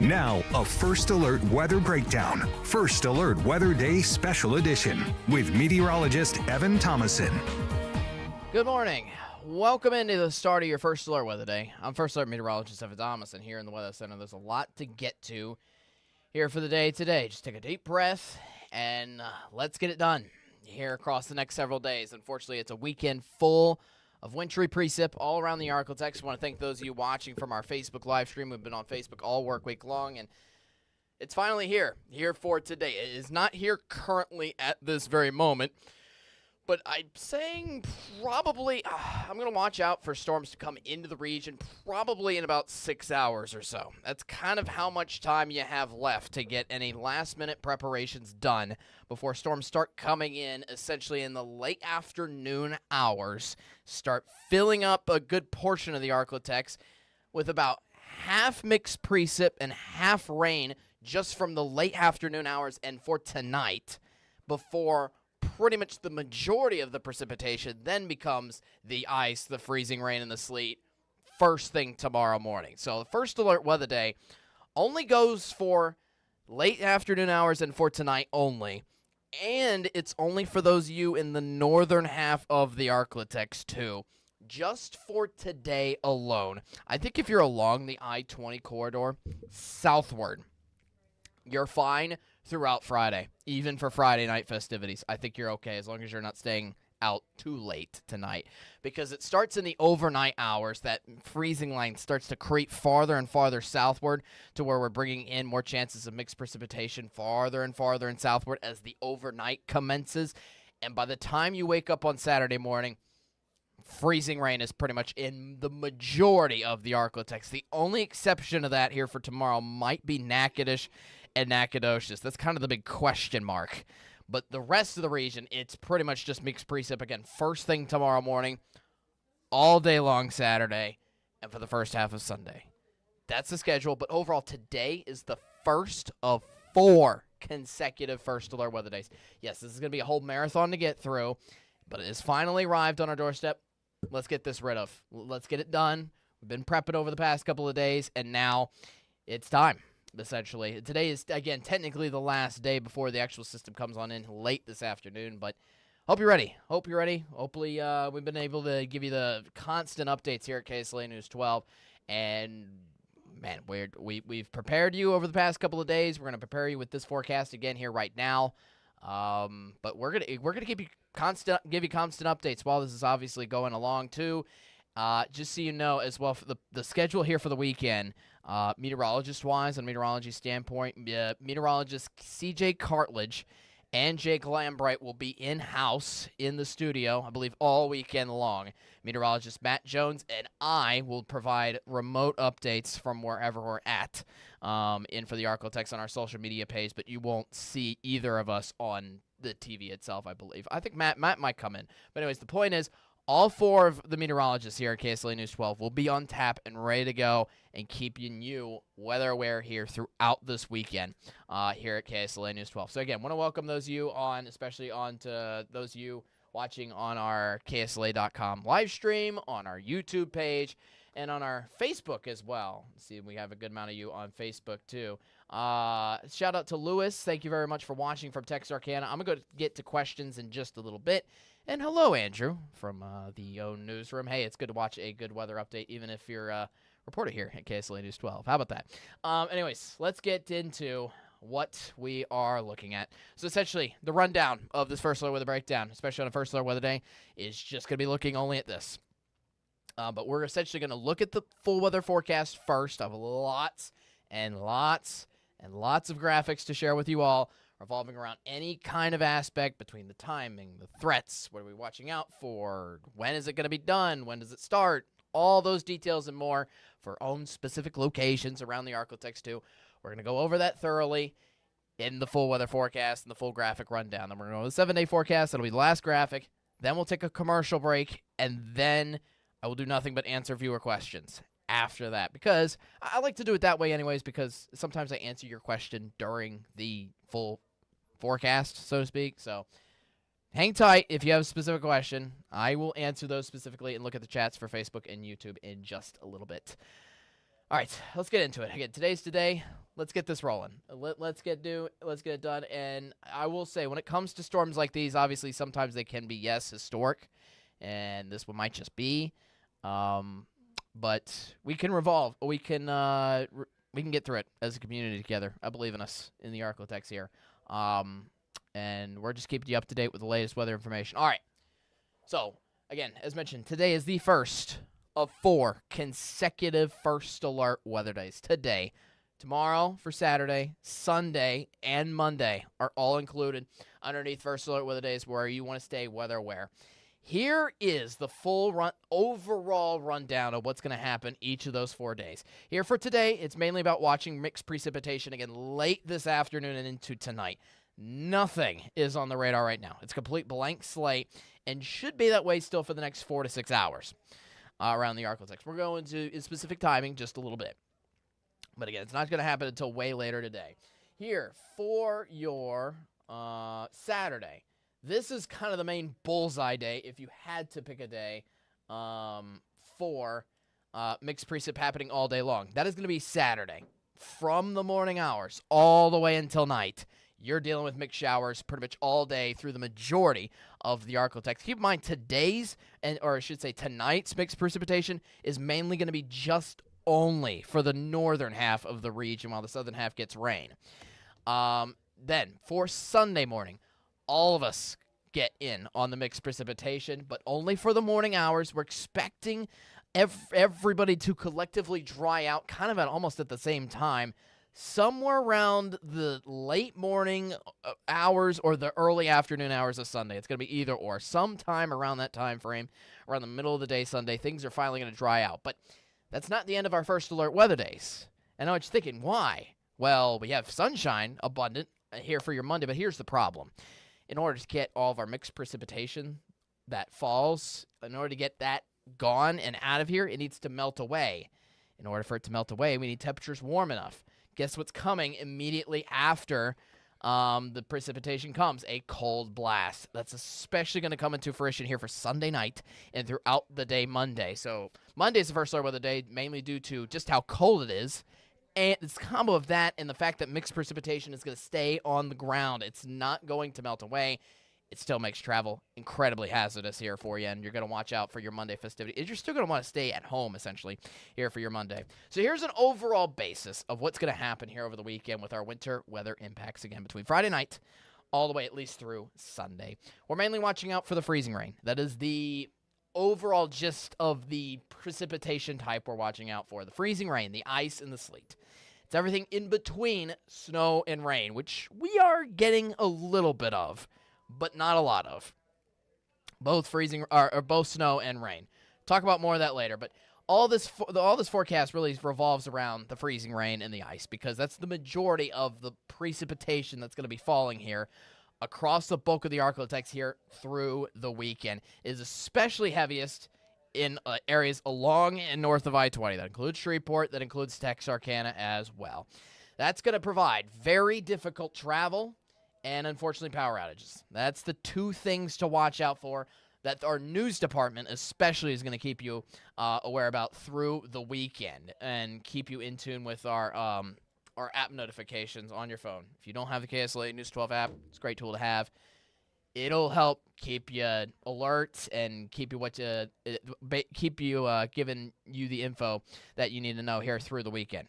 Now, a First Alert Weather Breakdown. First Alert Weather Day Special Edition with meteorologist Evan Thomason. Good morning. Welcome into the start of your First Alert Weather Day. I'm First Alert Meteorologist Evan Thomason here in the Weather Center. There's a lot to get to here for the day today. Just take a deep breath and let's get it done here across the next several days. Unfortunately, it's a weekend full of wintry precip all around the ArkLaTex. I want to thank those of you watching from our Facebook live stream. We've been on Facebook all work week long, and it's finally here for today. It is not here currently at this very moment, but I'm saying probably I'm going to watch out for storms to come into the region probably in about 6 hours or so. That's kind of how much time you have left to get any last-minute preparations done before storms start coming in essentially in the late afternoon hours, start filling up a good portion of the ArkLaTex with about half mixed precip and half rain just from the late afternoon hours and for tonight before pretty much the majority of the precipitation then becomes the ice, the freezing rain, and the sleet first thing tomorrow morning. So the First Alert Weather Day only goes for late afternoon hours and for tonight only. And it's only for those of you in the northern half of the ArkLaTex too. Just for today alone. I think if you're along the I-20 corridor southward, you're fine throughout Friday, even for Friday night festivities. I think you're okay as long as you're not staying out too late tonight, because it starts in the overnight hours. That freezing line starts to creep farther and farther southward to where we're bringing in more chances of mixed precipitation farther and farther and southward as the overnight commences. And by the time you wake up on Saturday morning, freezing rain is pretty much in the majority of the ArkLaTex. The only exception to that here for tomorrow might be Natchitoches and Nacogdoches. That's kind of the big question mark. But the rest of the region, it's pretty much just mixed precip again. First thing tomorrow morning, all day long Saturday, and for the first half of Sunday. That's the schedule. But overall, today is the first of 4 consecutive First Alert Weather Days. Yes, this is going to be a whole marathon to get through, but it has finally arrived on our doorstep. Let's get this rid of. Let's get it done. We've been prepping over the past couple of days, and now it's time. Essentially, today is, again, technically the last day before the actual system comes on in late this afternoon, but hope you're ready. Hopefully, we've been able to give you the constant updates here at KSLA News 12, and man, we've prepared you over the past couple of days. We're going to prepare you with this forecast again here right now, but we're gonna give you constant updates while this is obviously going along too. Just so you know as well, for the schedule here for the weekend, meteorologist-wise, on meteorology standpoint, meteorologist C.J. Cartledge and Jake Lambright will be in-house in the studio, I believe, all weekend long. Meteorologist Matt Jones and I will provide remote updates from wherever we're at in for the ArkLaTex on our social media page, but you won't see either of us on the TV itself, I believe. I think Matt might come in. But anyways, the point is, all 4 of the meteorologists here at KSLA News 12 will be on tap and ready to go and keeping you weather aware here throughout this weekend here at KSLA News 12. So again, want to welcome those of you on, especially on to those of you watching on our KSLA.com live stream, on our YouTube page, and on our Facebook as well. See, we have a good amount of you on Facebook too. Shout out to Lewis. Thank you very much for watching from Texarkana. I'm going to get to questions in just a little bit. And hello, Andrew, from the OWN Newsroom. Hey, it's good to watch a good weather update, even if you're a reporter here at KSLA News 12. How about that? Anyways, let's get into what we are looking at. So essentially, the rundown of this First Alert Weather Breakdown, especially on a First Alert Weather Day, is just going to be looking only at this. But we're essentially going to look at the full weather forecast first of lots and lots and lots of graphics to share with you all, revolving around any kind of aspect between the timing, the threats, what are we watching out for, when is it going to be done, when does it start, all those details and more for own specific locations around the ArkLaTex too. We're going to go over that thoroughly in the full weather forecast and the full graphic rundown. Then we're going to go to the 7-day forecast. That'll be the last graphic. Then we'll take a commercial break, and then I will do nothing but answer viewer questions after that, because I like to do it that way anyways, because sometimes I answer your question during the full forecast, so to speak. So hang tight if you have a specific question. I will answer those specifically and look at the chats for Facebook and YouTube in just a little bit. All right, let's get into it. Again, today's today. let's get this rolling. Let's get it done. And I will say, when it comes to storms like these, obviously sometimes they can be, yes, historic, and this one might just be. But we can revolve. We can get through it as a community together. I believe in us in the ArkLaTex here. And we're just keeping you up to date with the latest weather information. All right. So, again, as mentioned, today is the first of 4 consecutive first alert weather days. Today, tomorrow for Saturday, Sunday, and Monday are all included underneath first alert weather days where you want to stay weather aware. Here is the full overall rundown of what's going to happen each of those 4 days. Here for today, it's mainly about watching mixed precipitation again late this afternoon and into tonight. Nothing is on the radar right now. It's a complete blank slate and should be that way still for the next 4 to 6 hours around the ArkLaTex. We're going to specific timing just a little bit. But again, it's not going to happen until way later today. Here for your Saturday. This is kind of the main bullseye day if you had to pick a day for mixed precip happening all day long. That is going to be Saturday. From the morning hours all the way until night, you're dealing with mixed showers pretty much all day through the majority of the ArkLaTex. Keep in mind, tonight's mixed precipitation is mainly going to be just only for the northern half of the region while the southern half gets rain. Then, for Sunday morning, all of us get in on the mixed precipitation, but only for the morning hours. We're expecting everybody to collectively dry out kind of almost at the same time, somewhere around the late morning hours or the early afternoon hours of Sunday. It's going to be either or. Sometime around that time frame, around the middle of the day Sunday, things are finally going to dry out. But that's not the end of our first alert weather days. I know what you're thinking. Why? Well, we have sunshine abundant here for your Monday, but here's the problem. In order to get all of our mixed precipitation that falls, in order to get that gone and out of here, it needs to melt away. In order for it to melt away, we need temperatures warm enough. Guess what's coming immediately after the precipitation comes? A cold blast. That's especially going to come into fruition here for Sunday night and throughout the day Monday. So Monday is the first alert weather day, mainly due to just how cold it is. And this combo of that and the fact that mixed precipitation is going to stay on the ground. It's not going to melt away. It still makes travel incredibly hazardous here for you, and you're going to watch out for your Monday festivities. You're still going to want to stay at home, essentially, here for your Monday. So here's an overall basis of what's going to happen here over the weekend with our winter weather impacts, again, between Friday night all the way at least through Sunday. We're mainly watching out for the freezing rain. That is the overall gist of the precipitation type we're watching out for. The freezing rain, the ice, and the sleet. It's everything in between snow and rain, which we are getting a little bit of, but not a lot of. Both freezing or both snow and rain. Talk about more of that later, but all this forecast really revolves around the freezing rain and the ice, because that's the majority of the precipitation that's going to be falling here across the bulk of the ArkLaTex here through the weekend. It is especially heaviest in areas along and north of I-20. That includes Shreveport, that includes Texarkana as well. That's going to provide very difficult travel and, unfortunately, power outages. That's the 2 things to watch out for that our news department especially is going to keep you aware about through the weekend and keep you in tune with our app notifications on your phone. If you don't have the KSLA News 12 app, it's a great tool to have. It'll help keep you alert and keep you giving you the info that you need to know here through the weekend.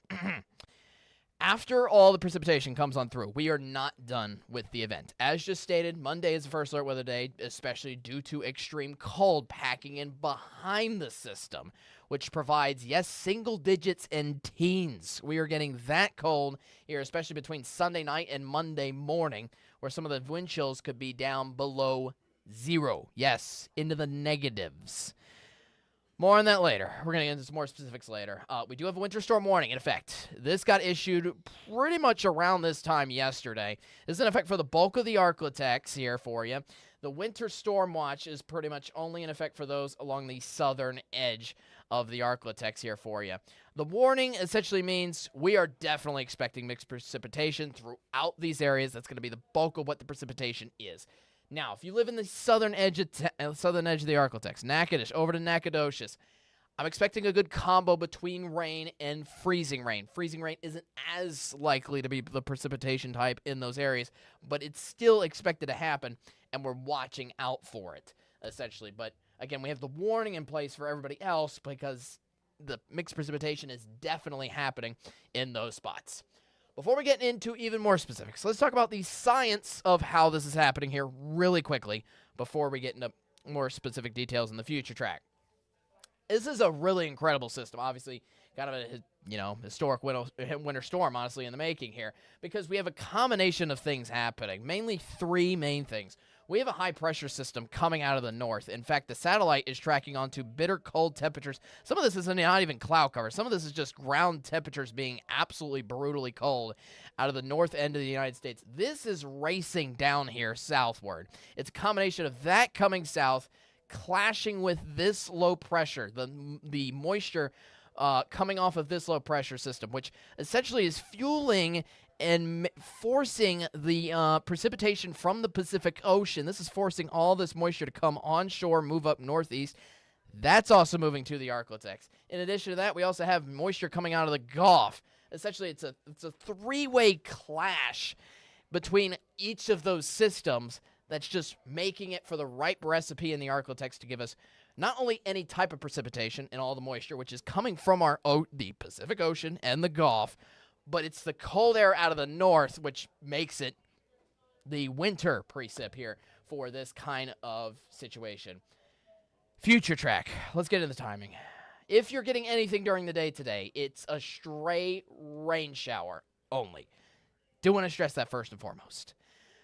After all the precipitation comes on through, we are not done with the event. As just stated, Monday is the first alert weather day, especially due to extreme cold packing in behind the system, which provides, yes, single digits and teens. We are getting that cold here, especially between Sunday night and Monday morning, where some of the wind chills could be down below 0. Yes, into the negatives. More on that later. We're going to get into some more specifics later. We do have a winter storm warning in effect. This got issued pretty much around this time yesterday. This is in effect for the bulk of the ArkLaTex here for you. The winter storm watch is pretty much only in effect for those along the southern edge of the ArkLaTex here for you. The warning essentially means we are definitely expecting mixed precipitation throughout these areas. That's going to be the bulk of what the precipitation is. Now, if you live in the southern edge of the ArkLaTex, Natchitoches, over to Nacogdoches, I'm expecting a good combo between rain and freezing rain. Freezing rain isn't as likely to be the precipitation type in those areas, but it's still expected to happen, and we're watching out for it, essentially. But again, we have the warning in place for everybody else because the mixed precipitation is definitely happening in those spots. Before we get into even more specifics, let's talk about the science of how this is happening here really quickly before we get into more specific details in the future track. This is a really incredible system, obviously kind of a historic winter storm, honestly, in the making here, because we have a combination of things happening, mainly three main things. We have a high-pressure system coming out of the north. In fact, the satellite is tracking onto bitter cold temperatures. Some of this is not even cloud cover. Some of this is just ground temperatures being absolutely brutally cold out of the north end of the United States. This is racing down here southward. It's a combination of that coming south, clashing with this low pressure, the moisture coming off of this low pressure system, which essentially is fueling and forcing the precipitation from the Pacific Ocean. This is forcing all this moisture to come onshore, move up northeast. That's also moving to the ArkLaTex. In addition to that, we also have moisture coming out of the Gulf. Essentially, it's a three-way clash between each of those systems that's just making it for the right recipe in the ArkLaTex to give us not only any type of precipitation and all the moisture, which is coming from the Pacific Ocean and the Gulf, but it's the cold air out of the north, which makes it the winter precip here for this kind of situation. Future track. Let's get into the timing. If you're getting anything during the day today, it's a straight rain shower only. Do want to stress that first and foremost.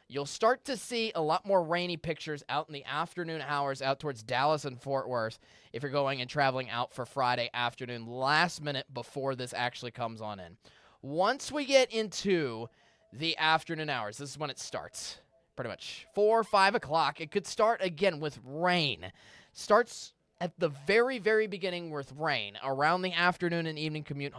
You'll start to see a lot more rainy pictures out in the afternoon hours out towards Dallas and Fort Worth if you're going and traveling out for Friday afternoon, last minute before this actually comes on in. Once we get into the afternoon hours, this is when it starts. Pretty much 4 or 5 o'clock. It could start again with rain. Starts at the very, very beginning with rain around the afternoon and evening commutes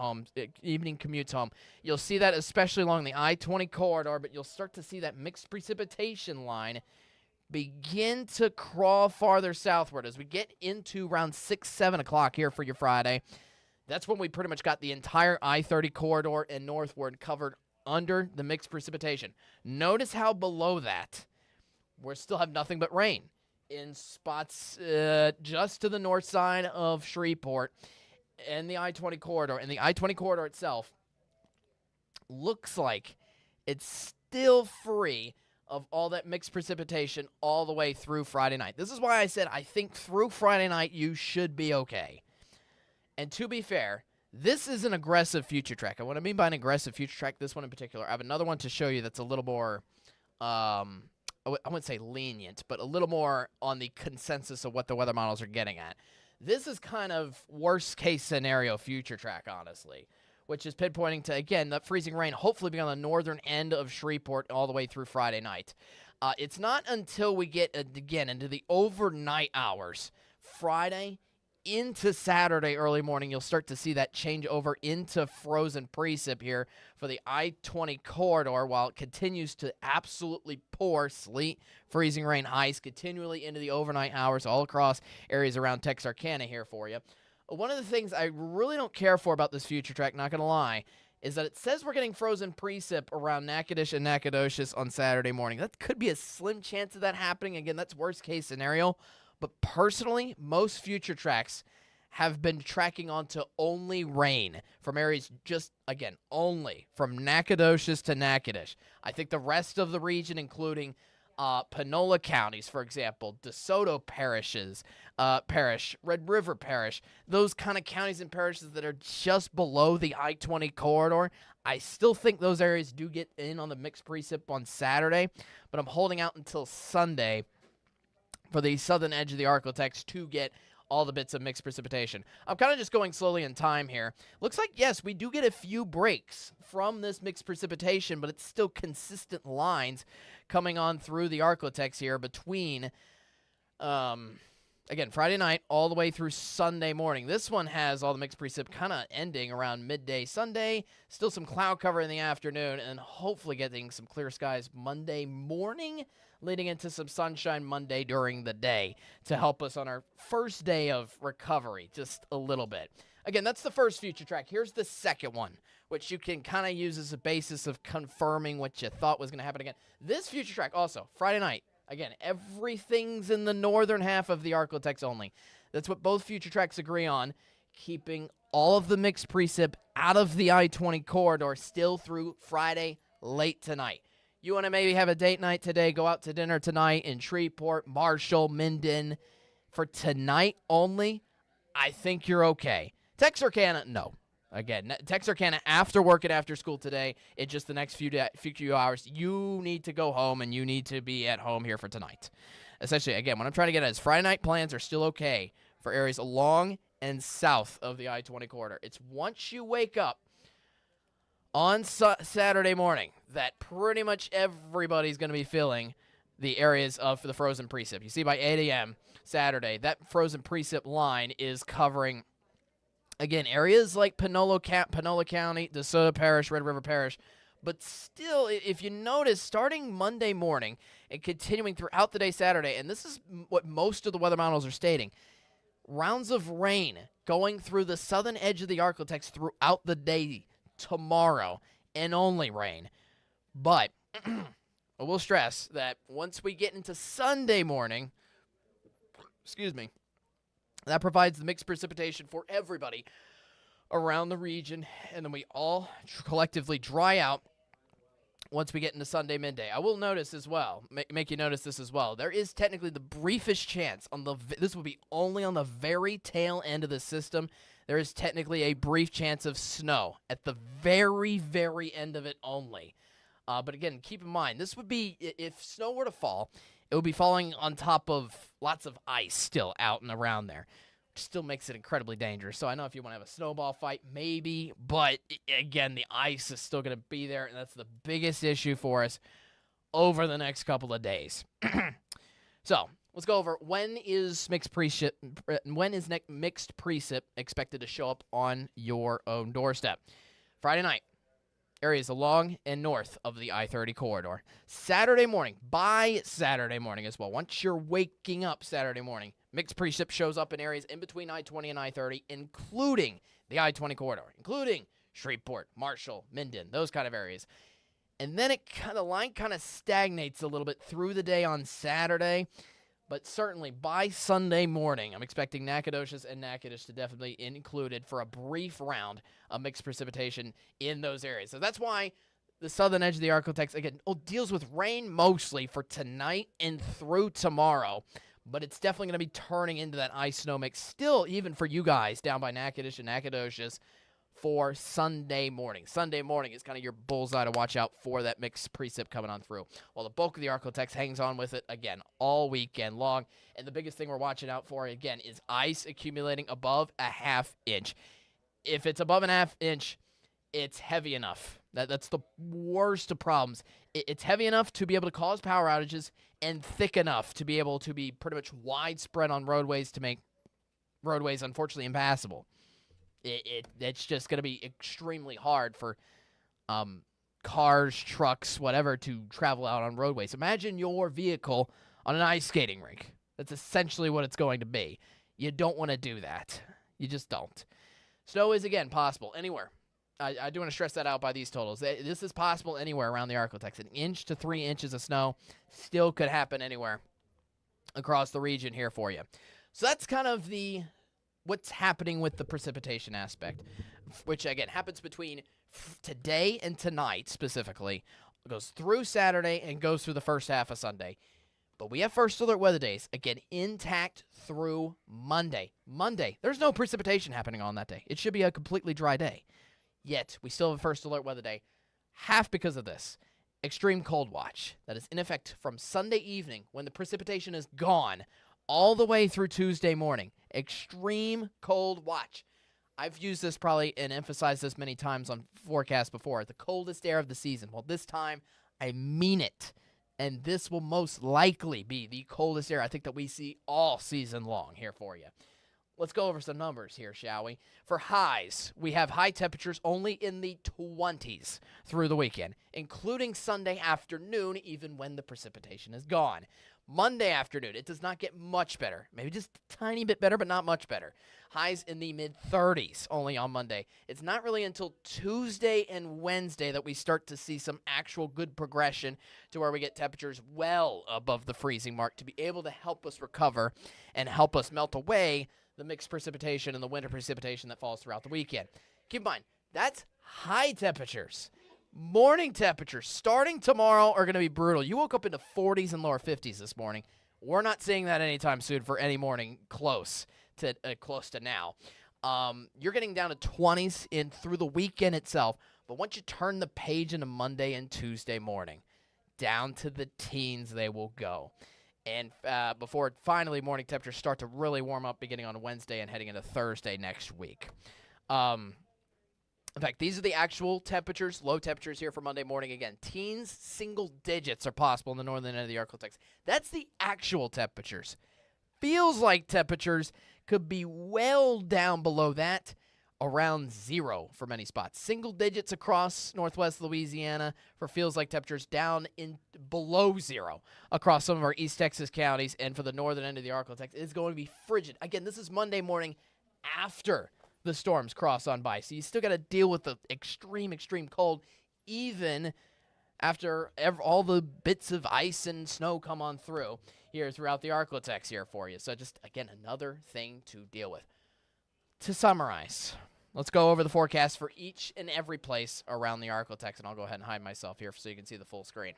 home. You'll see that especially along the I-20 corridor, but you'll start to see that mixed precipitation line begin to crawl farther southward as we get into around 6, 7 o'clock here for your Friday. That's when we pretty much got the entire I-30 corridor and northward covered under the mixed precipitation. Notice how below that, we still have nothing but rain in spots just to the north side of Shreveport and the I-20 corridor. And the I-20 corridor itself looks like it's still free of all that mixed precipitation all the way through Friday night. This is why I said I think through Friday night you should be okay. And to be fair, this is an aggressive future track. And what I mean by an aggressive future track, this one in particular, I have another one to show you that's a little more, I wouldn't say lenient, but a little more on the consensus of what the weather models are getting at. This is kind of worst case scenario future track, honestly, which is pinpointing to, again, that freezing rain hopefully being on the northern end of Shreveport all the way through Friday night. It's not until we get, again, into the overnight hours, Friday into Saturday early morning, you'll start to see that change over into frozen precip here for the I-20 corridor while it continues to absolutely pour sleet, freezing rain, ice continually into the overnight hours all across areas around Texarkana here for you. One of the things I really don't care for about this future track, not going to lie, is that it says we're getting frozen precip around Natchitoches and Nacogdoches on Saturday morning. That could be a slim chance of that happening. Again, that's worst case scenario. But personally, most future tracks have been tracking onto only rain from areas just, again, only from Nacogdoches to Natchitoches. I think the rest of the region, including Panola counties, for example, DeSoto Parish, Red River Parish, those kind of counties and parishes that are just below the I-20 corridor, I still think those areas do get in on the mixed precip on Saturday, but I'm holding out until Sunday for the southern edge of the ArkLaTex to get all the bits of mixed precipitation. I'm kind of just going slowly in time here. Looks like, yes, we do get a few breaks from this mixed precipitation, but it's still consistent lines coming on through the ArkLaTex here between again, Friday night all the way through Sunday morning. This one has all the mixed precip kind of ending around midday Sunday. Still some cloud cover in the afternoon, and hopefully getting some clear skies Monday morning, leading into some sunshine Monday during the day to help us on our first day of recovery just a little bit. Again, that's the first future track. Here's the second one, which you can kind of use as a basis of confirming what you thought was going to happen again. This future track also, Friday night. Again, everything's in the northern half of the ArkLaTex only. That's what both future tracks agree on, keeping all of the mixed precip out of the I-20 corridor still through Friday late tonight. You want to maybe have a date night today, go out to dinner tonight in Shreveport, Marshall, Minden. For tonight only, I think you're okay. Texarkana, no. Again, Texarkana after work and after school today, in just the next few hours, you need to go home and you need to be at home here for tonight. Essentially, again, what I'm trying to get at is Friday night plans are still okay for areas along and south of the I-20 corridor. It's once you wake up on Saturday morning that pretty much everybody's going to be feeling the areas of the frozen precip. You see by 8 a.m. Saturday, that frozen precip line is covering, again, areas like Panola County, DeSoto Parish, Red River Parish. But still, if you notice, starting Monday morning and continuing throughout the day Saturday, and this is what most of the weather models are stating, rounds of rain going through the southern edge of the ArkLaTex throughout the day tomorrow, and only rain. But I will stress that once we get into Sunday morning, that provides the mixed precipitation for everybody around the region, and then we all collectively dry out once we get into Sunday midday. I will notice as well, make you notice this as well, there is technically the briefest chance on this will be only on the very tail end of the system. There is technically a brief chance of snow at the very, very end of it only. But again, keep in mind, this would be, if snow were to fall, it would be falling on top of lots of ice still out and around there, which still makes it incredibly dangerous. So I know if you want to have a snowball fight, maybe, but again, the ice is still going to be there, and that's the biggest issue for us over the next couple of days. So let's go over when is mixed precip expected to show up on your own doorstep. Friday night. Areas along and north of the I-30 corridor. Saturday morning, by Saturday morning as well, once you're waking up Saturday morning, mixed precip shows up in areas in between I-20 and I-30, including the I-20 corridor, including Shreveport, Marshall, Minden, those kind of areas. And then the line kind of stagnates a little bit through the day on Saturday. But certainly by Sunday morning, I'm expecting Nacogdoches and Natchitoches to definitely be included for a brief round of mixed precipitation in those areas. So that's why the southern edge of the ArkLaTex, again, deals with rain mostly for tonight and through tomorrow. But it's definitely going to be turning into that ice-snow mix still, even for you guys down by Natchitoches and Nacogdoches, for Sunday morning. Sunday morning is kind of your bullseye to watch out for that mixed precip coming on through. While the bulk of the ArkLaTex hangs on with it, again, all weekend long. And the biggest thing we're watching out for, again, is ice accumulating above a ½ inch. If it's above a ½ inch, it's heavy enough. That's the worst of problems. It's heavy enough to be able to cause power outages and thick enough to be able to be pretty much widespread on roadways to make roadways, unfortunately, impassable. It's just going to be extremely hard for cars, trucks, whatever, to travel out on roadways. Imagine your vehicle on an ice skating rink. That's essentially what it's going to be. You don't want to do that. You just don't. Snow is, again, possible anywhere. I do want to stress that out by these totals. This is possible anywhere around the ArkLaTex. 1 inch to 3 inches of snow still could happen anywhere across the region here for you. So that's kind of what's happening with the precipitation aspect, which, again, happens between today and tonight specifically. It goes through Saturday and goes through the first half of Sunday. But we have first alert weather days, again, intact through Monday. Monday, there's no precipitation happening on that day. It should be a completely dry day. Yet, we still have a first alert weather day, half because of this extreme cold watch that is in effect from Sunday evening when the precipitation is gone all the way through Tuesday morning. Extreme cold watch. I've used this probably and emphasized this many times on forecasts before. The coldest air of the season. Well, this time, I mean it. And this will most likely be the coldest air I think that we see all season long here for you. Let's go over some numbers here, shall we? For highs, we have high temperatures only in the 20s through the weekend, including Sunday afternoon, even when the precipitation is gone. Monday afternoon, it does not get much better. Maybe just a tiny bit better, but not much better. Highs in the mid-30s only on Monday. It's not really until Tuesday and Wednesday that we start to see some actual good progression to where we get temperatures well above the freezing mark to be able to help us recover and help us melt away the mixed precipitation and the winter precipitation that falls throughout the weekend. Keep in mind, that's high temperatures. Morning temperatures starting tomorrow are going to be brutal. You woke up into 40s and lower 50s this morning. We're not seeing that anytime soon for any morning close to now. You're getting down to 20s in through the weekend itself, but once you turn the page into Monday and Tuesday morning, down to the teens they will go. And before finally morning temperatures start to really warm up beginning on Wednesday and heading into Thursday next week. In fact, these are the actual temperatures, low temperatures here for Monday morning. Again, teens, single digits are possible in the northern end of the ArkLaTex. That's the actual temperatures. Feels like temperatures could be well down below that, around 0 for many spots. Single digits across northwest Louisiana for feels like temperatures down in below 0 across some of our East Texas counties, and for the northern end of the ArkLaTex, it's going to be frigid. Again, this is Monday morning after the storms cross on by, so you still got to deal with the extreme cold, even after all the bits of ice and snow come on through here throughout the ArkLaTex here for you. So just, again, another thing to deal with. To summarize, let's go over the forecast for each and every place around the ArkLaTex, and I'll go ahead and hide myself here so you can see the full screen.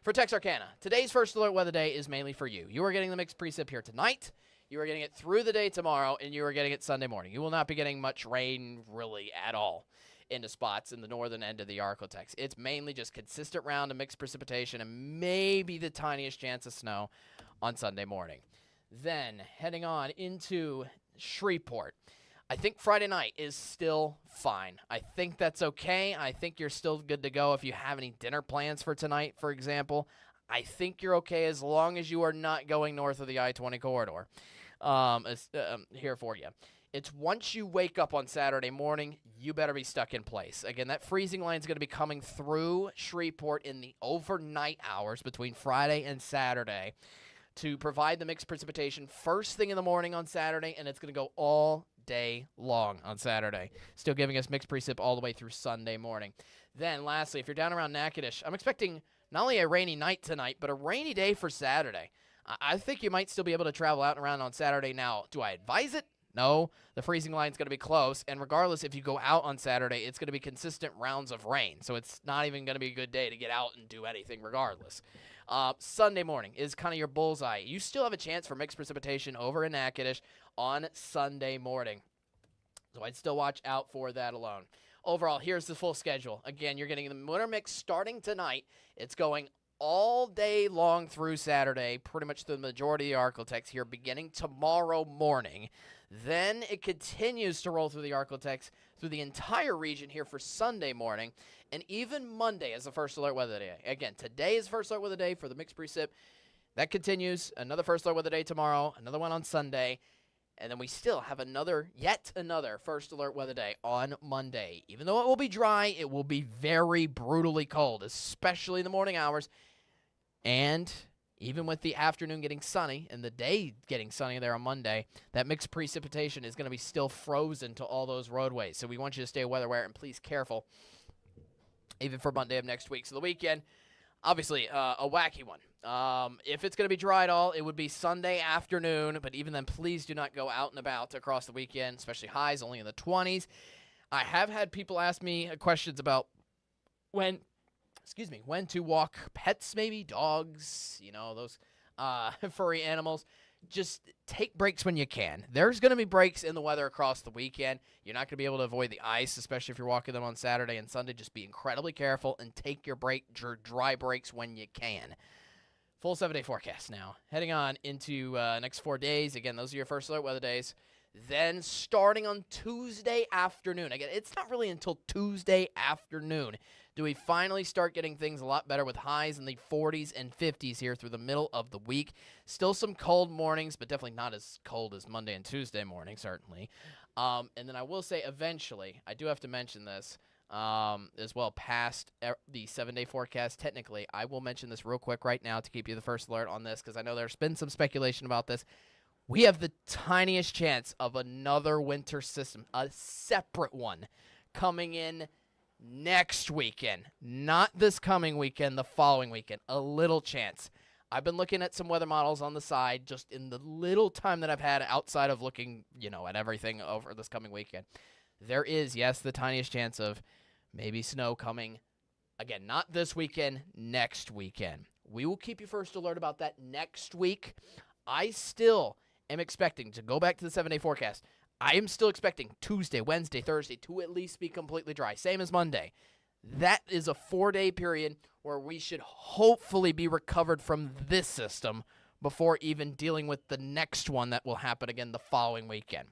For Texarkana, today's first alert weather day is mainly for you. You are getting the mixed precip here tonight. You are getting it through the day tomorrow, and you are getting it Sunday morning. You will not be getting much rain really at all into spots in the northern end of the ArkLaTex. It's mainly just consistent round of mixed precipitation and maybe the tiniest chance of snow on Sunday morning. Then heading on into Shreveport. I think Friday night is still fine. I think that's okay. I think you're still good to go if you have any dinner plans for tonight, for example. I think you're okay as long as you are not going north of the I-20 corridor here for you. It's once you wake up on Saturday morning, you better be stuck in place. Again, that freezing line is going to be coming through Shreveport in the overnight hours between Friday and Saturday to provide the mixed precipitation first thing in the morning on Saturday, and it's going to go all day long on Saturday, still giving us mixed precip all the way through Sunday morning. Then, lastly, if you're down around Natchitoches, I'm expecting not only a rainy night tonight, but a rainy day for Saturday. I think you might still be able to travel out and around on Saturday. Now, do I advise it? No, the freezing line is going to be close, and regardless if you go out on Saturday, it's going to be consistent rounds of rain, so it's not even going to be a good day to get out and do anything regardless. Sunday morning is kind of your bullseye. You still have a chance for mixed precipitation over in Natchitoches on Sunday morning, so I'd still watch out for that alone. Overall, here's the full schedule. Again, you're getting the winter mix starting tonight. It's going all day long through Saturday, pretty much the majority of the ArkLaTex here, beginning tomorrow morning. Then it continues to roll through the ArkLaTex through the entire region here for Sunday morning, and even Monday as the first alert weather day. Again, today is first alert weather day for the mixed precip. That continues. Another first alert weather day tomorrow, another one on Sunday, and then we still have yet another first alert weather day on Monday. Even though it will be dry, it will be very brutally cold, especially in the morning hours. And even with the afternoon getting sunny and the day getting sunny there on Monday, that mixed precipitation is going to be still frozen to all those roadways. So we want you to stay weather aware and please careful, even for Monday of next week. So the weekend, obviously, a wacky one. If it's going to be dry at all, it would be Sunday afternoon. But even then, please do not go out and about across the weekend, especially highs only in the 20s. I have had people ask me questions about when to walk pets, maybe dogs, those furry animals. Just take breaks when you can. There's going to be breaks in the weather across the weekend. You're not going to be able to avoid the ice, especially if you're walking them on Saturday and Sunday. Just be incredibly careful and take your dry breaks when you can. Full 7-day forecast now. Heading on into next 4 days. Again, those are your first alert weather days. Then starting on Tuesday afternoon, again, it's not really until Tuesday afternoon do we finally start getting things a lot better with highs in the 40s and 50s here through the middle of the week. Still some cold mornings, but definitely not as cold as Monday and Tuesday morning, certainly. And then I will say eventually, I do have to mention this as well past the 7-day forecast. Technically, I will mention this real quick right now to keep you the first alert on this because I know there's been some speculation about this. We have the tiniest chance of another winter system, a separate one, coming in next weekend. Not this coming weekend, the following weekend. A little chance. I've been looking at some weather models on the side just in the little time that I've had outside of looking, at everything over this coming weekend. There is, yes, the tiniest chance of maybe snow coming. Again, not this weekend, next weekend. We will keep you first alert about that next week. I still am expecting to go back to the 7-day forecast. I am still expecting Tuesday, Wednesday, Thursday to at least be completely dry. Same as Monday. That is a 4-day period where we should hopefully be recovered from this system before even dealing with the next one that will happen again the following weekend.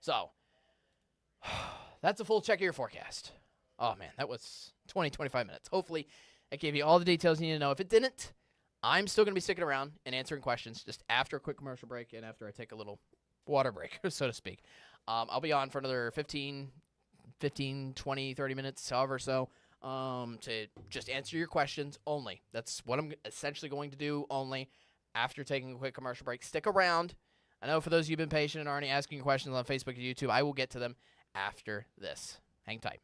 So, that's a full check of your forecast. Oh, man, that was 20, 25 minutes. Hopefully, I gave you all the details you need to know. If it didn't, I'm still going to be sticking around and answering questions just after a quick commercial break and after I take a little water break, so to speak. I'll be on for another 15, 20, 30 minutes, however so, to just answer your questions only. That's what I'm essentially going to do only after taking a quick commercial break. Stick around. I know for those of you who've been patient and already asking questions on Facebook and YouTube, I will get to them after this. Hang tight.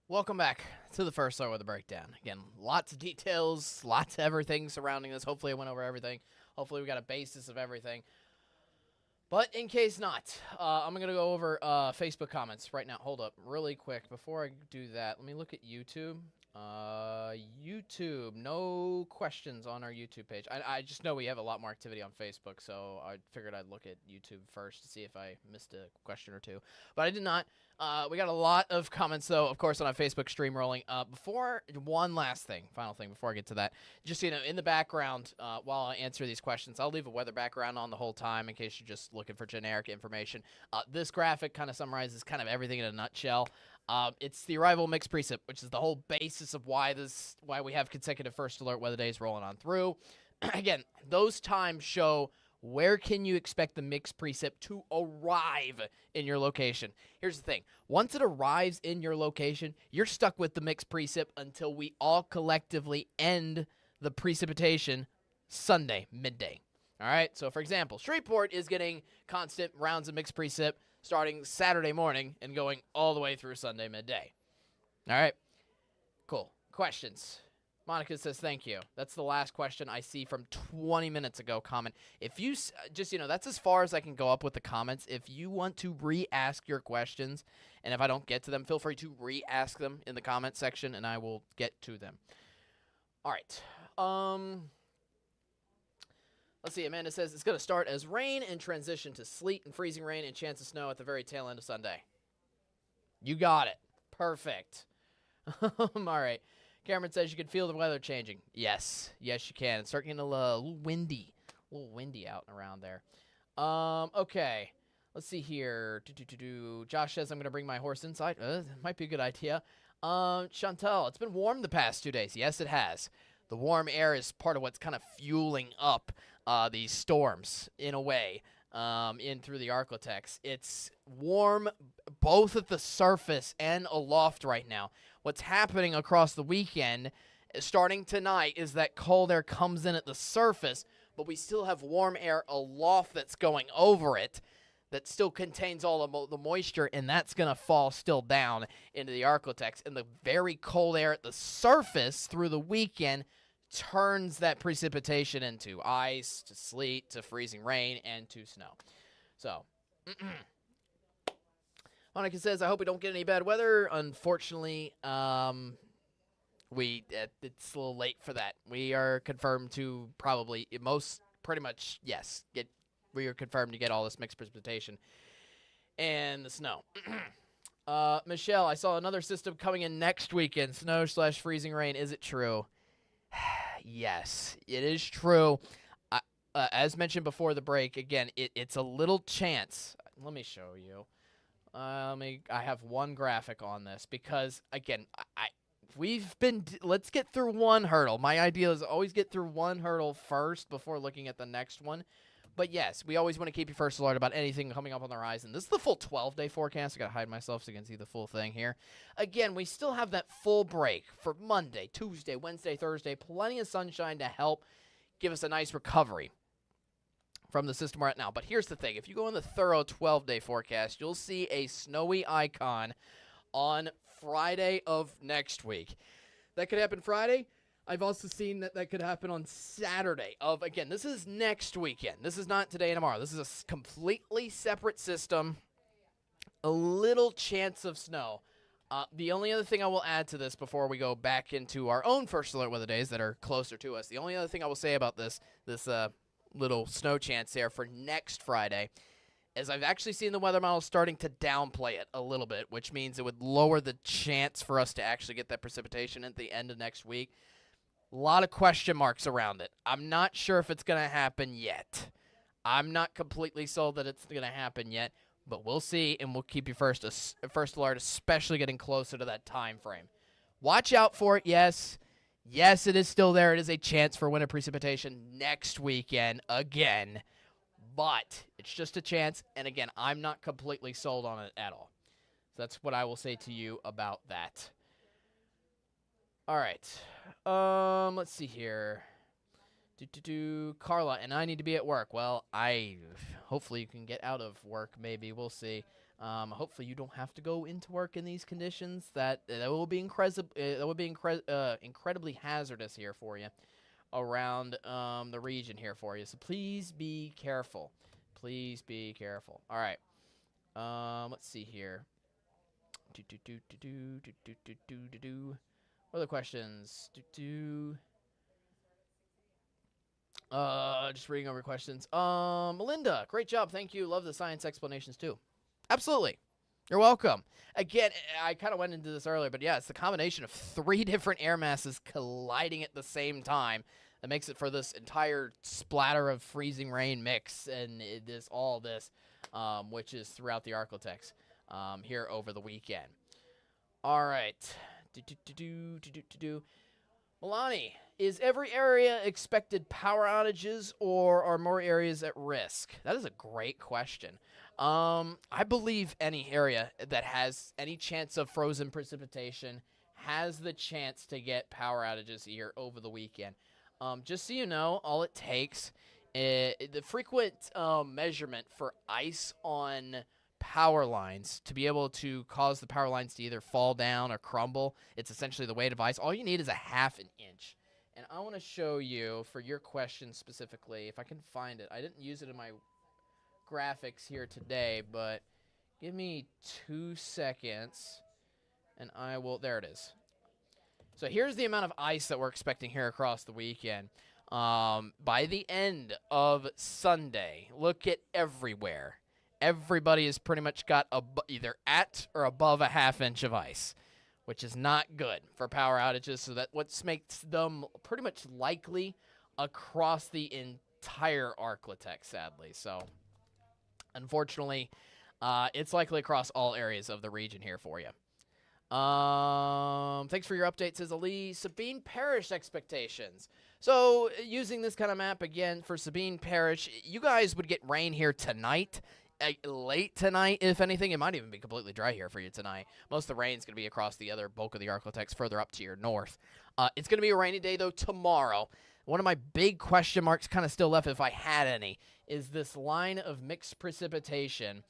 Welcome back to the first Star Weather Breakdown. Again, lots of details, lots of everything surrounding this. Hopefully I went over everything. Hopefully we got a basis of everything. But in case not, I'm going to go over Facebook comments right now. Hold up really quick. Before I do that, let me look at YouTube. YouTube, no questions on our YouTube page. I just know we have a lot more activity on Facebook, so I figured I'd look at YouTube first to see if I missed a question or two. But I did not. We got a lot of comments, though, of course, on our Facebook stream rolling. Before, one last thing, final thing before I get to that. Just, in the background, while I answer these questions, I'll leave a weather background on the whole time in case you're just looking for generic information. This graphic kind of summarizes kind of everything in a nutshell. It's the arrival mixed precip, which is the whole basis of why we have consecutive first alert weather days rolling on through. Again, those times show where can you expect the mixed precip to arrive in your location. Here's the thing. Once it arrives in your location, you're stuck with the mixed precip until we all collectively end the precipitation Sunday, midday. All right, so for example, Shreveport is getting constant rounds of mixed precip starting Saturday morning and going all the way through Sunday midday. All right, cool. Questions? Monica says, thank you. That's the last question I see from 20 minutes ago comment. If you just, that's as far as I can go up with the comments. If you want to re-ask your questions, and if I don't get to them, feel free to re-ask them in the comment section, and I will get to them. All right. Let's see. Amanda says it's going to start as rain and transition to sleet and freezing rain and chance of snow at the very tail end of Sunday. You got it. Perfect. All right. Cameron says you can feel the weather changing. Yes. Yes, you can. It's starting to get a little windy. A little windy out and around there. Okay. Let's see here. Josh says I'm going to bring my horse inside. Might be a good idea. Chantel, it's been warm the past 2 days. Yes, it has. The warm air is part of what's kind of fueling up these storms in a way in through the ArkLaTex. It's warm both at the surface and aloft right now. What's happening across the weekend, starting tonight, is that cold air comes in at the surface, but we still have warm air aloft that's going over it that still contains all the moisture, and that's going to fall still down into the ArkLaTex. And the very cold air at the surface through the weekend turns that precipitation into ice, to sleet, to freezing rain, and to snow. So, Monica says, I hope we don't get any bad weather. Unfortunately, it's a little late for that. We are confirmed to we are confirmed to get all this mixed precipitation and the snow. Michelle, I saw another system coming in next weekend, snow/freezing rain. Is it true? Yes, it is true. As mentioned before the break, again, it's a little chance. Let me show you. I have one graphic on this because, again, let's get through one hurdle. My idea is always get through one hurdle first before looking at the next one. But yes, we always want to keep you first alert about anything coming up on the horizon. This is the full 12-day forecast. I got to hide myself so you can see the full thing here. Again, we still have that full break for Monday, Tuesday, Wednesday, Thursday. Plenty of sunshine to help give us a nice recovery from the system we're at now. But here's the thing. If you go in the thorough 12-day forecast, you'll see a snowy icon on Friday of next week. That could happen Friday. I've also seen that could happen on Saturday again, this is next weekend. This is not today and tomorrow. This is a completely separate system. A little chance of snow. The only other thing I will add to this before we go back into our own first alert weather days that are closer to us, the only other thing I will say about this little snow chance there for next Friday is I've actually seen the weather model starting to downplay it a little bit, which means it would lower the chance for us to actually get that precipitation at the end of next week. A lot of question marks around it. I'm not sure if it's going to happen yet. I'm not completely sold that it's going to happen yet, but we'll see, and we'll keep you first alert, especially getting closer to that time frame. Watch out for it, yes. Yes, it is still there. It is a chance for winter precipitation next weekend again, but it's just a chance, and again, I'm not completely sold on it at all. So that's what I will say to you about that. All right. Let's see here. Carla, and I need to be at work. Well, hopefully you can get out of work. Maybe we'll see. Hopefully you don't have to go into work in these conditions. That will be incredibly hazardous here for you around the region here for you. So please be careful. Please be careful. All right. Let's see here. What other questions? Just reading over questions. Melinda, great job. Thank you. Love the science explanations too. Absolutely. You're welcome. Again, I kind of went into this earlier, but yeah, it's the combination of 3 different air masses colliding at the same time that makes it for this entire splatter of freezing rain mix and all this, which is throughout the ArkLaTex here over the weekend. All right. Milani, is every area expected power outages, or are more areas at risk? That is a great question. I believe any area that has any chance of frozen precipitation has the chance to get power outages here over the weekend. Just so you know, all it takes The frequent measurement for ice on power lines to be able to cause the power lines to either fall down or crumble. It's essentially the weight of ice. All you need is a half an inch. And I want to show you, for your question specifically, if I can find it. I didn't use it in my graphics here today, but give me 2 seconds, and I will. There it is. So here's the amount of ice that we're expecting here across the weekend. By the end of Sunday, look at everywhere. Everybody has pretty much got either at or above a half inch of ice, which is not good for power outages. So that what makes them pretty much likely across the entire ArkLaTex, sadly. So unfortunately, it's likely across all areas of the region here for you. Thanks for your update, says Ali. Sabine Parish expectations. So using this kind of map again for Sabine Parish, you guys would get rain here tonight, late tonight, if anything. It might even be completely dry here for you tonight. Most of the rain's going to be across the other bulk of the ArkLaTex further up to your north. It's going to be a rainy day, though, tomorrow. One of my big question marks kind of still left, if I had any, is this line of mixed precipitation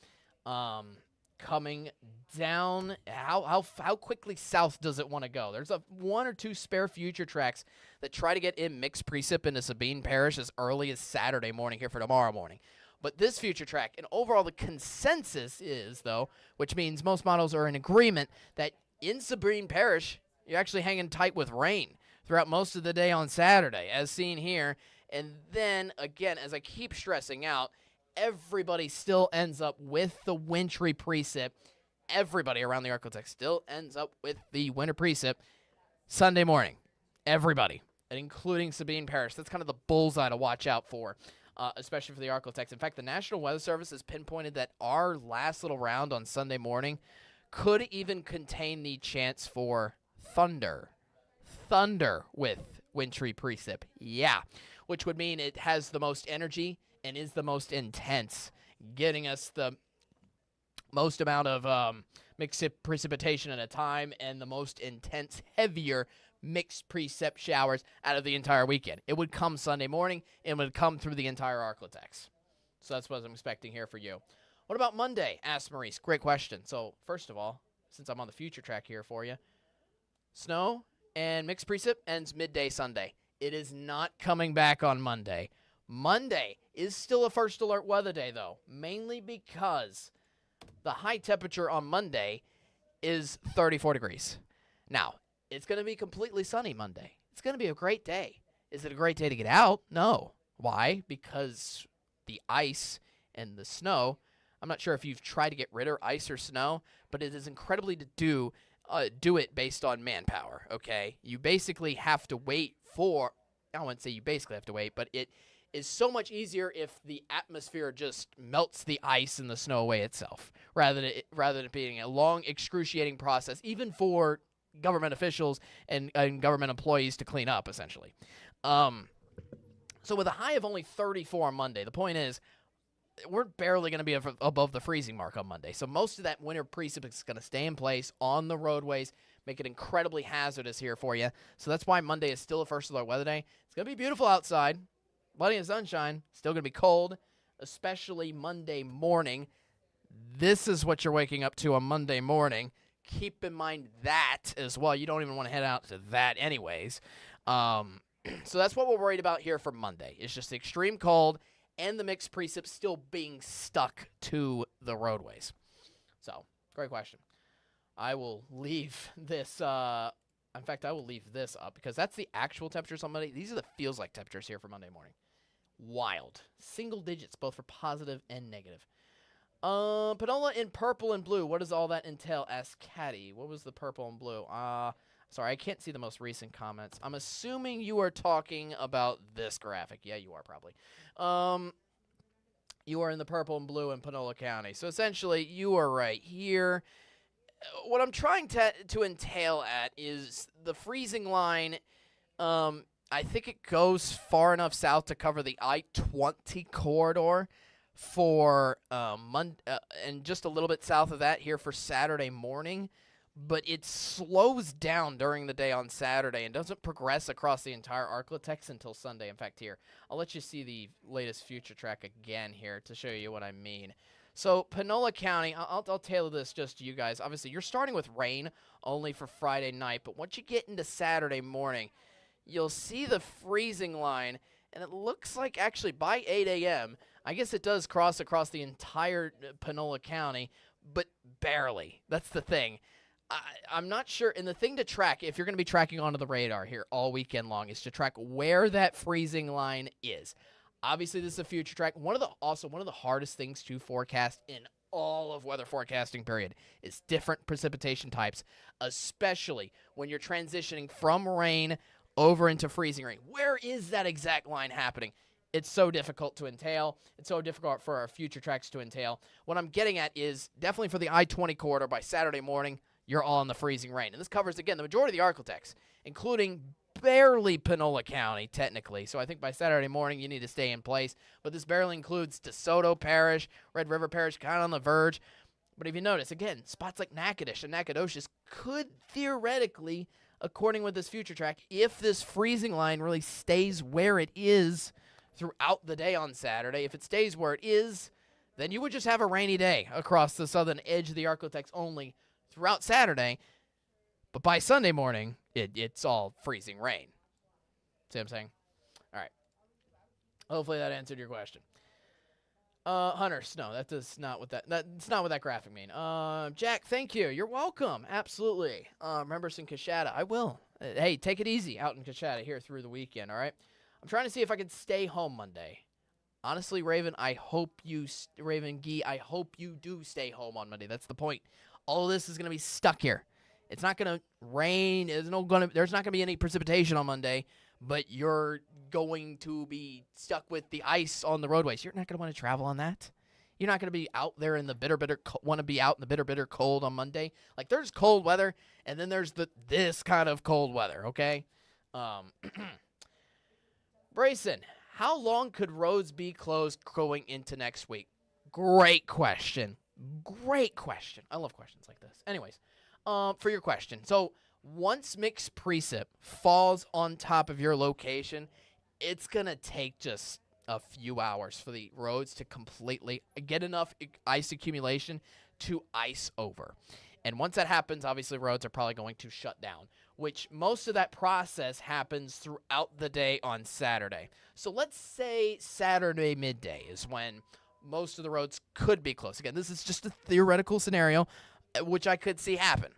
coming down. How quickly south does it want to go? There's one or two spare future tracks that try to get in mixed precip into Sabine Parish as early as Saturday morning here for tomorrow morning. But this future track, and overall the consensus is, though, which means most models are in agreement, that in Sabine Parish, you're actually hanging tight with rain throughout most of the day on Saturday, as seen here. And then, again, as I keep stressing out, everybody still ends up with the wintry precip. Everybody around the ArkLaTex still ends up with the winter precip Sunday morning. Everybody, and including Sabine Parish. That's kind of the bullseye to watch out for, especially for the ArkLaTex. In fact, the National Weather Service has pinpointed that our last little round on Sunday morning could even contain the chance for thunder. Thunder with wintry precip. Yeah, which would mean it has the most energy and is the most intense, getting us the most amount of mixed precipitation at a time and the most intense, heavier mixed precip showers out of the entire weekend. It would come Sunday morning, and would come through the entire ArkLaTex. So that's what I'm expecting here for you. What about Monday? Asked Maurice. Great question. So first of all, since I'm on the future track here for you, snow and mixed precip ends midday Sunday. It is not coming back on Monday. Monday is still a first alert weather day, though, mainly because the high temperature on Monday is 34 degrees. Now, it's going to be completely sunny Monday. It's going to be a great day. Is it a great day to get out? No. Why? Because the ice and the snow, I'm not sure if you've tried to get rid of ice or snow, but it is incredibly to do it based on manpower, okay? You basically have to wait for, I wouldn't say you basically have to wait, but it is so much easier if the atmosphere just melts the ice and the snow away itself, rather than it being a long, excruciating process, even for government officials and government employees to clean up, essentially. So with a high of only 34 on Monday, the point is we're barely going to be above the freezing mark on Monday. So most of that winter precip is going to stay in place on the roadways, make it incredibly hazardous here for you. So that's why Monday is still a first alert weather day. It's going to be beautiful outside. Plenty of sunshine. Still going to be cold, especially Monday morning. This is what you're waking up to on Monday morning. Keep in mind that as well. You don't even want to head out to that anyways. So that's what we're worried about here for Monday. It's just the extreme cold and the mixed precip still being stuck to the roadways. So, great question. I will leave this, in fact, I will leave this up because that's the actual temperatures on Monday. These are the feels like temperatures here for Monday morning. Wild. Single digits, both for positive and negative. Panola in purple and blue. What does all that entail? Asked Caddy. What was the purple and blue? Sorry, I can't see the most recent comments. I'm assuming you are talking about this graphic. Yeah, you are probably. You are in the purple and blue in Panola County. So essentially, you are right here. What I'm trying to entail at is the freezing line. I think it goes far enough south to cover the I-20 corridor for and just a little bit south of that here for Saturday morning. but it slows down during the day on Saturday and doesn't progress across the entire ArkLaTex until Sunday. In fact, here, I'll let you see the latest future track again here to show you what I mean. So Panola County, I'll tailor this just to you guys. Obviously, you're starting with rain only for Friday night, but once you get into Saturday morning, you'll see the freezing line, and it looks like actually by 8 a.m., I guess it does cross across the entire Panola County, but barely. That's the thing. I'm not sure. And the thing to track, if you're going to be tracking onto the radar here all weekend long, is to track where that freezing line is. Obviously, this is a future track. One of the hardest things to forecast in all of weather forecasting period is different precipitation types, especially when you're transitioning from rain over into freezing rain. Where is that exact line happening? It's so difficult to entail. It's so difficult for our future tracks to entail. What I'm getting at is definitely for the I-20 corridor by Saturday morning, you're all in the freezing rain. And this covers, again, the majority of the ArkLaTex, including barely Panola County, technically. So I think by Saturday morning, you need to stay in place. But this barely includes DeSoto Parish, Red River Parish, kind of on the verge. But if you notice, again, spots like Natchitoches and Nacogdoches could theoretically, according with this future track, if this freezing line really stays where it is throughout the day on Saturday, if it stays where it is, then you would just have a rainy day across the southern edge of the ArkLaTex only throughout Saturday. But by Sunday morning, it's all freezing rain. See what I'm saying? All right. Hopefully that answered your question. Hunter, no, that's not what that's not what that graphic mean. Jack, thank you. You're welcome. Absolutely. Remember some Coshada. I will. Hey, take it easy out in Coshada here through the weekend, all right? I'm trying to see if I can stay home Monday. Honestly, Raven, Raven Gee, I hope you do stay home on Monday. That's the point. All of this is going to be stuck here. It's not going to rain. There's not going to be any precipitation on Monday, but you're going to be stuck with the ice on the roadways. You're not going to want to travel on that. You're not going to be out there in the want to be out in the bitter cold on Monday. Like, there's cold weather, and then there's this kind of cold weather, okay? Brayson, how long could roads be closed going into next week? Great question. Great question. I love questions like this. Anyways, for your question. So once mixed precip falls on top of your location, it's going to take just a few hours for the roads to completely get enough ice accumulation to ice over. And once that happens, obviously roads are probably going to shut down, which most of that process happens throughout the day on Saturday. So let's say Saturday midday is when most of the roads could be closed. Again, this is just a theoretical scenario, which I could see happen.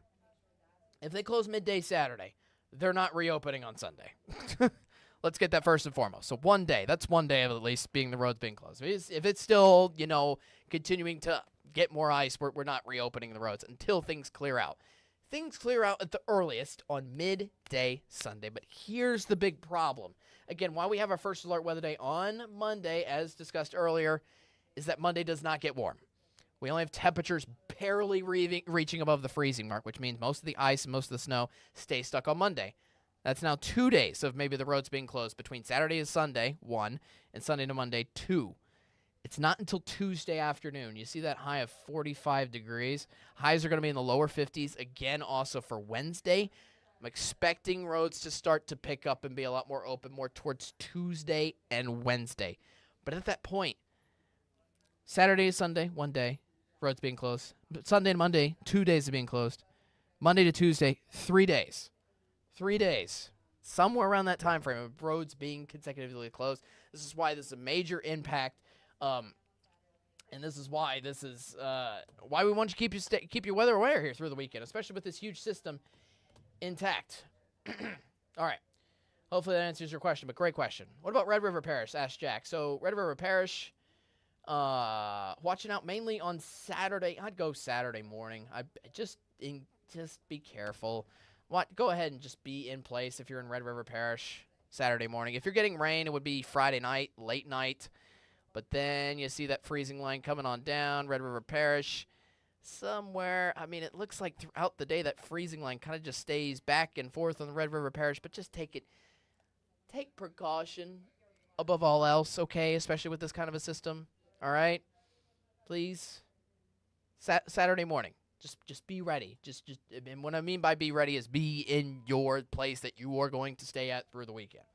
If they close midday Saturday, they're not reopening on Sunday. Let's get that first and foremost. So one day, that's one day of at least being the roads being closed. If it's still, continuing to get more ice, we're not reopening the roads until things clear out. Things clear out at the earliest on midday Sunday. But here's the big problem. Again, why we have our first alert weather day on Monday, as discussed earlier, is that Monday does not get warm. We only have temperatures barely reaching above the freezing mark, which means most of the ice and most of the snow stay stuck on Monday. That's now 2 days of maybe the roads being closed between Saturday and Sunday, 1, and Sunday to Monday, 2. It's not until Tuesday afternoon. You see that high of 45 degrees. Highs are going to be in the lower 50s again also for Wednesday. I'm expecting roads to start to pick up and be a lot more open more towards Tuesday and Wednesday. But at that point, Saturday to Sunday, 1 day, roads being closed. Sunday and Monday, 2 days of being closed. Monday to Tuesday, 3 days. 3 days. Somewhere around that time frame of roads being consecutively closed. This is why this is a major impact. And this is why why we want you to keep your weather aware here through the weekend, especially with this huge system intact. All right. Hopefully that answers your question, but great question. What about Red River Parish? Asked Jack. So Red River Parish, watching out mainly on Saturday. I'd go Saturday morning. Just be careful. Go ahead and just be in place if you're in Red River Parish Saturday morning. If you're getting rain, it would be Friday night, late night. But then you see that freezing line coming on down, Red River Parish. Somewhere, it looks like throughout the day that freezing line kind of just stays back and forth on the Red River Parish, but just take precaution above all else, okay, especially with this kind of a system, all right? Please. Saturday morning, Just be ready. And what I mean by be ready is be in your place that you are going to stay at through the weekend.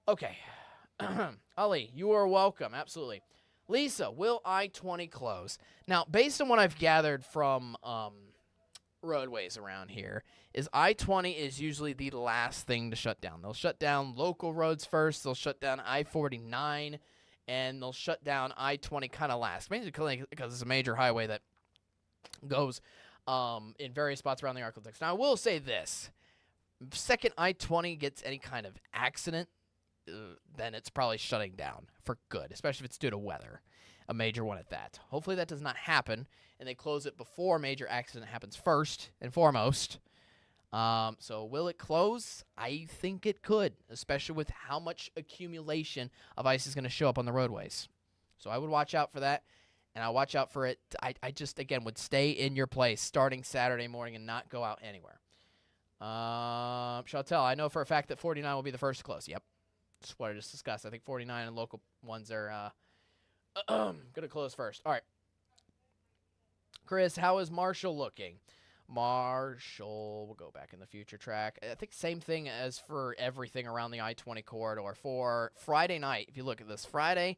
Okay. Ali, you are welcome. Absolutely. Lisa, will I-20 close? Now, based on what I've gathered from roadways around here, is I-20 is usually the last thing to shut down. They'll shut down local roads first. They'll shut down I-49, and they'll shut down I-20 kind of last. Basically, because it's a major highway that goes in various spots around the ArkLaTex. Now, I will say this. Second I-20 gets any kind of accident, then it's probably shutting down for good, especially if it's due to weather, a major one at that. Hopefully that does not happen, and they close it before a major accident happens first and foremost. So will it close? I think it could, especially with how much accumulation of ice is going to show up on the roadways. So I would watch out for that, and I'll watch out for it. I just, again, would stay in your place starting Saturday morning and not go out anywhere. Chantel, I know for a fact that 49 will be the first to close. Yep. That's what I just discussed. I think 49 and local ones are going to close first. All right. Chris, how is Marshall looking? Marshall, we'll go back in the future track. I think same thing as for everything around the I-20 corridor. For Friday night, if you look at this, Friday,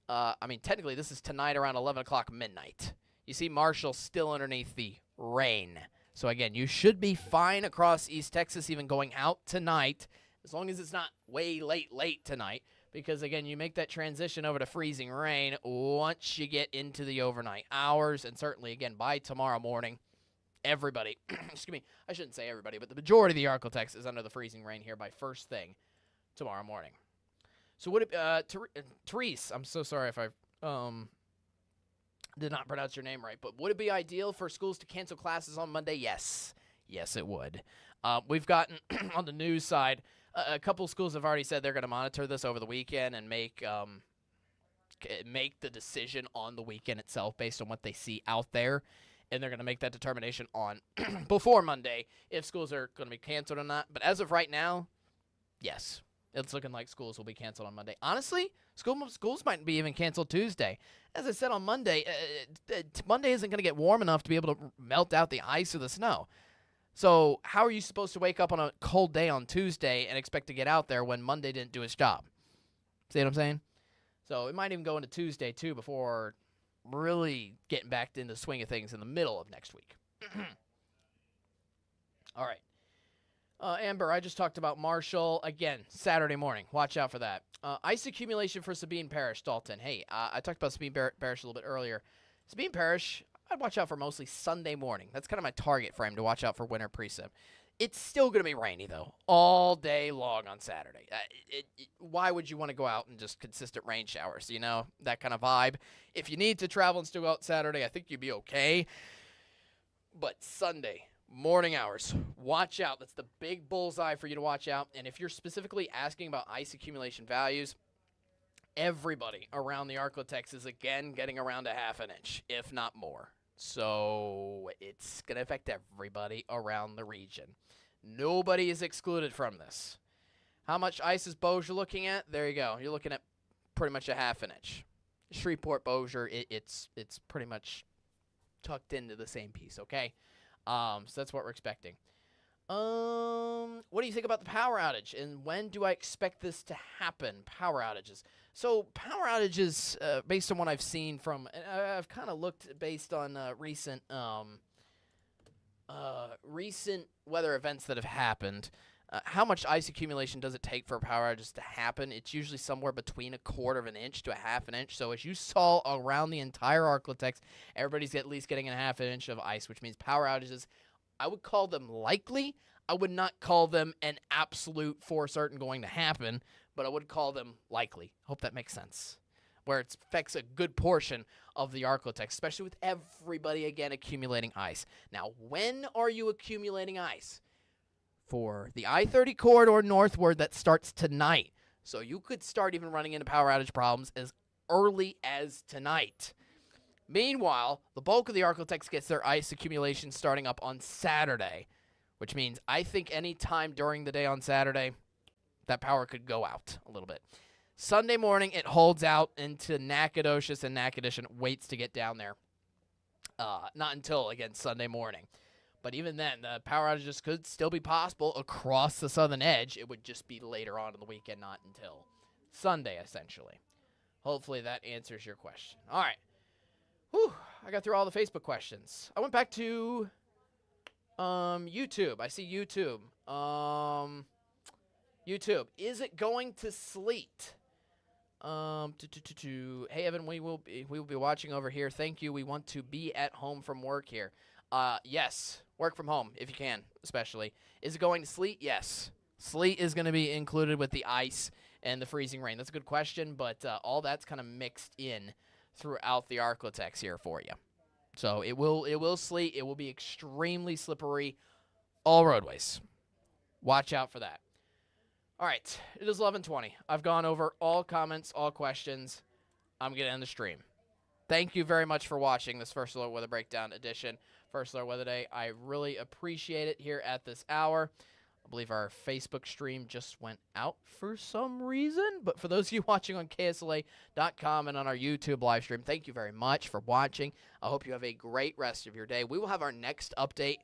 technically this is tonight around 11 o'clock midnight. You see Marshall still underneath the rain. So, again, you should be fine across East Texas even going out tonight, as long as it's not way late tonight, because, again, you make that transition over to freezing rain once you get into the overnight hours, and certainly, again, by tomorrow morning, everybody, excuse me, I shouldn't say everybody, but the majority of the ArkLaTex is under the freezing rain here by first thing tomorrow morning. So, would it, Therese, I'm so sorry if I did not pronounce your name right, but would it be ideal for schools to cancel classes on Monday? Yes. Yes, it would. We've gotten, on the news side, a couple schools have already said they're going to monitor this over the weekend and make the decision on the weekend itself based on what they see out there, and they're going to make that determination on before Monday if schools are going to be canceled or not. But as of right now, yes, it's looking like schools will be canceled on Monday. Honestly, schools might be even canceled Tuesday. As I said on Monday, Monday isn't going to get warm enough to be able to melt out the ice or the snow. So how are you supposed to wake up on a cold day on Tuesday and expect to get out there when Monday didn't do its job? See what I'm saying? So it might even go into Tuesday, too, before really getting back into the swing of things in the middle of next week. All right. Amber, I just talked about Marshall. Again, Saturday morning. Watch out for that. Ice accumulation for Sabine Parish, Dalton. Hey, I talked about Sabine Parish a little bit earlier. Sabine Parish, I'd watch out for mostly Sunday morning. That's kind of my target frame to watch out for winter precip. It's still going to be rainy, though, all day long on Saturday. Why would you want to go out and just consistent rain showers, you know, that kind of vibe? If you need to travel and still go out Saturday, I think you'd be okay. But Sunday, morning hours, watch out. That's the big bullseye for you to watch out. And if you're specifically asking about ice accumulation values, everybody around the ArkLaTex is, again, getting around a half an inch, if not more. So it's going to affect everybody around the region. Nobody is excluded from this. How much ice is Bossier looking at? There you go. You're looking at pretty much a half an inch. Shreveport, Bossier, it's pretty much tucked into the same piece, okay? So that's what we're expecting. What do you think about the power outage, and when do I expect this to happen, power outages? So power outages, based on what I've seen from, and I've kind of looked based on recent weather events that have happened, how much ice accumulation does it take for power outages to happen? It's usually somewhere between 1/4 of an inch to a half an inch. So as you saw around the entire ArkLaTex, everybody's at least getting a half an inch of ice, which means power outages, I would call them likely. I would not call them an absolute for certain going to happen, but I would call them likely. Hope that makes sense. Where it affects a good portion of the ArkLaTex, especially with everybody, again, accumulating ice. Now, when are you accumulating ice? For the I-30 corridor northward, that starts tonight. So you could start even running into power outage problems as early as tonight. Meanwhile, the bulk of the ArkLaTex gets their ice accumulation starting up on Saturday, which means I think any time during the day on Saturday, that power could go out a little bit. Sunday morning, it holds out into Nacogdoches, and Nacogdoches waits to get down there. not until, again, Sunday morning. But even then, the power outages could still be possible across the southern edge. It would just be later on in the weekend, not until Sunday, essentially. Hopefully that answers your question. All right. Whew, I got through all the Facebook questions. I went back to YouTube. I see YouTube. YouTube. Is it going to sleet? Hey, Evan, we will be watching over here. Thank you. We want to be at home from work here. Yes. Work from home, if you can, especially. Is it going to sleet? Yes. Sleet is going to be included with the ice and the freezing rain. That's a good question, but all that's kind of mixed in throughout the ArkLaTex here for you. So it will sleet. It will be extremely slippery. All roadways. Watch out for that. All right. It is 11:20. I've gone over all comments, all questions. I'm going to end the stream. Thank you very much for watching this First Alert Weather Breakdown edition. First Alert Weather Day. I really appreciate it here at this hour. I believe our Facebook stream just went out for some reason. But for those of you watching on KSLA.com and on our YouTube live stream, thank you very much for watching. I hope you have a great rest of your day. We will have our next update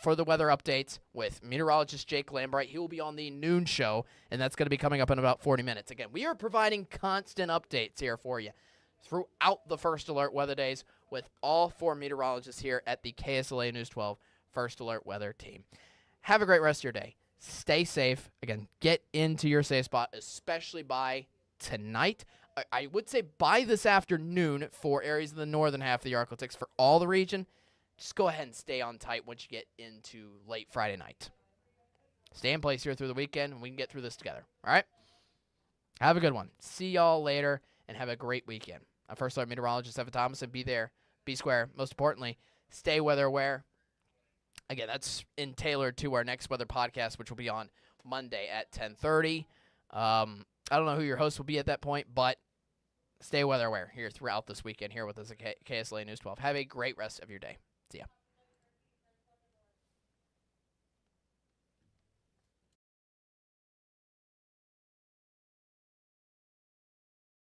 for the weather updates with meteorologist Jake Lambright. He will be on the noon show, and that's going to be coming up in about 40 minutes. Again, we are providing constant updates here for you throughout the First Alert Weather Days with all 4 meteorologists here at the KSLA News 12 First Alert Weather team. Have a great rest of your day. Stay safe. Again, get into your safe spot, especially by tonight. I would say by this afternoon for areas in the northern half of the ArkLaTex. For all the region, just go ahead and stay on tight once you get into late Friday night. Stay in place here through the weekend, and we can get through this together. All right? Have a good one. See y'all later, and have a great weekend. I'm First Alert Meteorologist Evan Thomason. Be there. Be square. Most importantly, stay weather aware. Again, that's tailored to our next weather podcast, which will be on Monday at 10:30. I don't know who your host will be at that point, but stay weather aware here throughout this weekend here with us at KSLA News 12. Have a great rest of your day. See ya.